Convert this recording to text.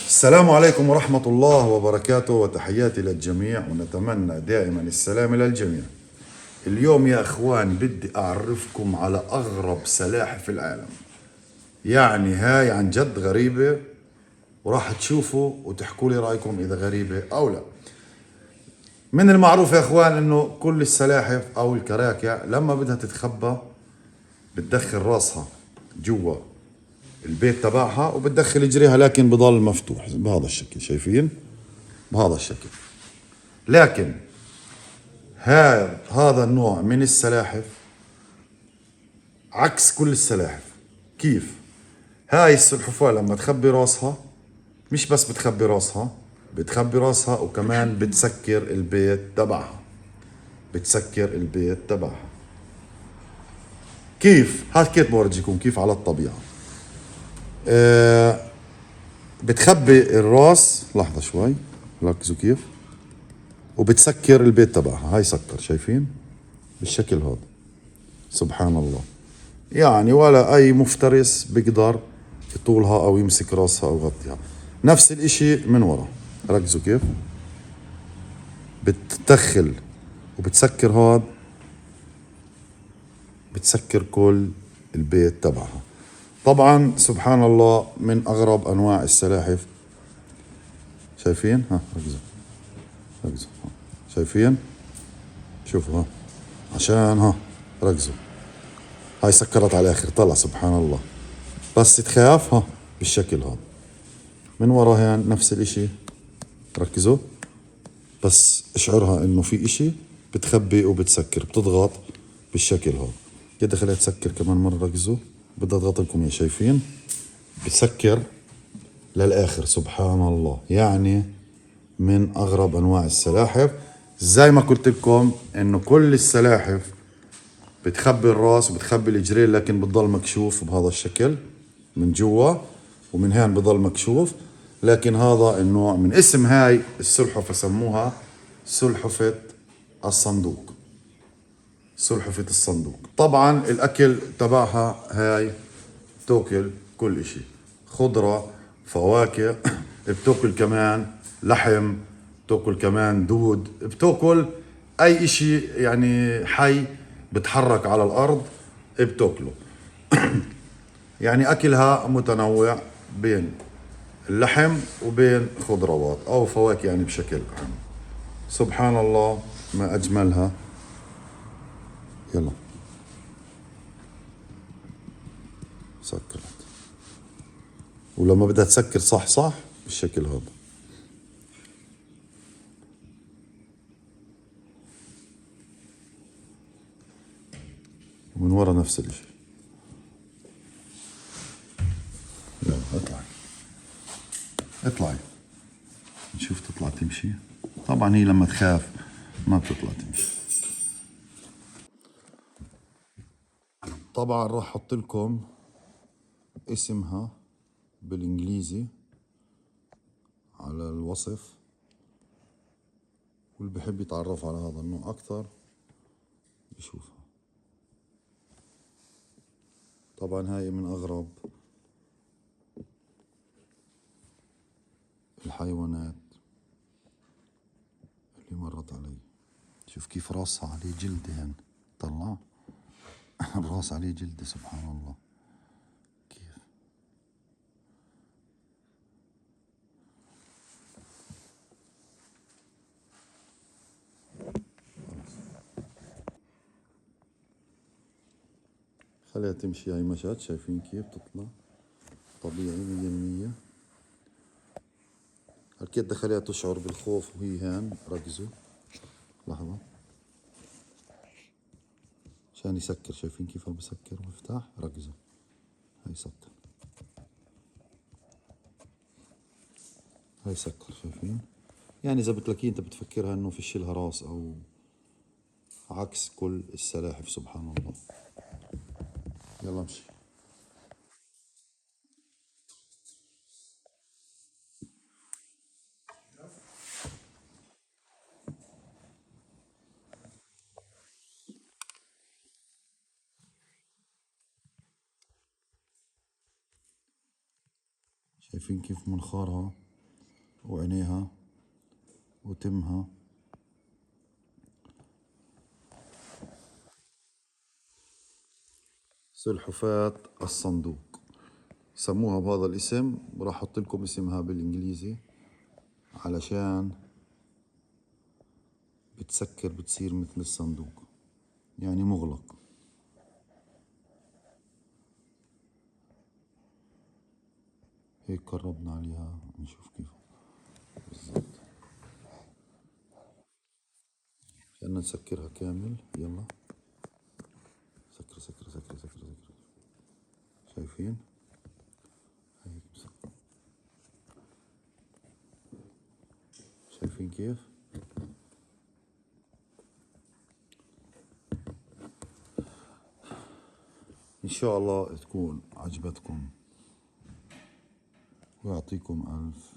السلام عليكم ورحمة الله وبركاته وتحياتي للجميع ونتمنى دائما السلام للجميع. اليوم يا اخوان بدي اعرفكم على اغرب سلاحف العالم. يعني هاي عن جد غريبة وراح تشوفوا وتحكوا لي رأيكم اذا غريبة او لا. من المعروف يا اخوان انه كل السلاحف او الكراكع لما بدها تتخبى بتدخل راسها جوا البيت تبعها وبتدخل اجريها، لكن بضل مفتوح بهذا الشكل، شايفين؟ بهذا الشكل. لكن هذا النوع من السلاحف عكس كل السلاحف. كيف؟ هاي السلحفاة لما تخبي راسها مش بس بتخبي راسها، بتخبي راسها وكمان بتسكر البيت تبعها. بتسكر البيت تبعها. كيف؟ هات كيف بورجيكم كيف على الطبيعة. بتخبي الراس، لحظة شوي ركزوا كيف، وبتسكر البيت تبعها. هاي سكر، شايفين؟ بالشكل هذا. سبحان الله. يعني ولا اي مفترس بيقدر يطولها او يمسك راسها او يغطيها. نفس الاشي من ورا، ركزوا كيف بتدخل وبتسكر هاد، بتسكر كل البيت تبعها. طبعا سبحان الله من اغرب انواع السلاحف. شايفين؟ ها ركزوا، ركزوا ها. شايفين؟ شوفوا ها، عشان ها ركزوا. هاي سكرت على الاخر طلع، سبحان الله. بس تخاف ها بالشكل هذا. من ورا هان نفس الاشي، ركزوا. بس اشعرها انه في اشي بتخبي وبتسكر، بتضغط بالشكل هذا. يد خليها تسكر كمان مرة، ركزوا. بدي اضغط لكم اياه، شايفين؟ بتسكر للاخر، سبحان الله. يعني من اغرب انواع السلاحف. زي ما قلت لكم انه كل السلاحف بتخبي الراس وبتخبي الجريل، لكن بتضل مكشوف بهذا الشكل من جوا، ومن هون بضل مكشوف. لكن هذا النوع من اسم هاي السلحفة سموها سلحفة الصندوق. سلحفة الصندوق. طبعا الاكل تبعها هاي بتاكل كل اشي، خضرة، فواكه، بتاكل كمان لحم، بتاكل كمان دود، بتاكل اي اشي يعني حي بتحرك على الارض بتاكله. يعني اكلها متنوع بين اللحم وبين خضروات او فواكه يعني بشكل عام. سبحان الله ما اجملها. يلا سكرت. ولما بدها تسكر صح صح بالشكل هذا. ومن ورا نفس الاشي. يلا اطلعي، اطلعي نشوف تطلع تمشي. طبعا هي لما تخاف ما بتطلع تمشي. طبعا راح احط لكم اسمها بالانجليزي على الوصف، واللي بحب يتعرف على هذا النوع اكثر يشوفها. طبعا هاي من اغرب الحيوانات اللي مرت علي. شوف كيف راسها عليه جلد هن، طلع الراس عليه جلد، سبحان الله. كيف خليها تمشي. هاي مشت، شايفين كيف تطلع طبيعي 100%. أكيد خليها تشعر بالخوف وهي هان. ركزوا لحظة عشان يسكر. شايفين كيف بسكر ويفتح؟ ركزوا. هاي سكر، هاي سكر، شايفين؟ يعني إذا بتلاقي أنت بتفكرها إنه فيش لها راس أو عكس كل السلاحف. سبحان الله. يلا امشي. شايفين كيف منخارها وعينيها وتمها. سلحفاة الصندوق سموها بهذا الاسم، راح احط لكم اسمها بالانجليزي علشان بتسكر، بتصير مثل الصندوق يعني مغلق. هيك قربنا عليها نشوف كيف بالضبط. خلينا نسكرها كامل. يلا سكر سكر سكر سكر سكر. شايفين هيك بسكر. شايفين كيف؟ إن شاء الله تكون عجبتكم ويعطيكم ألف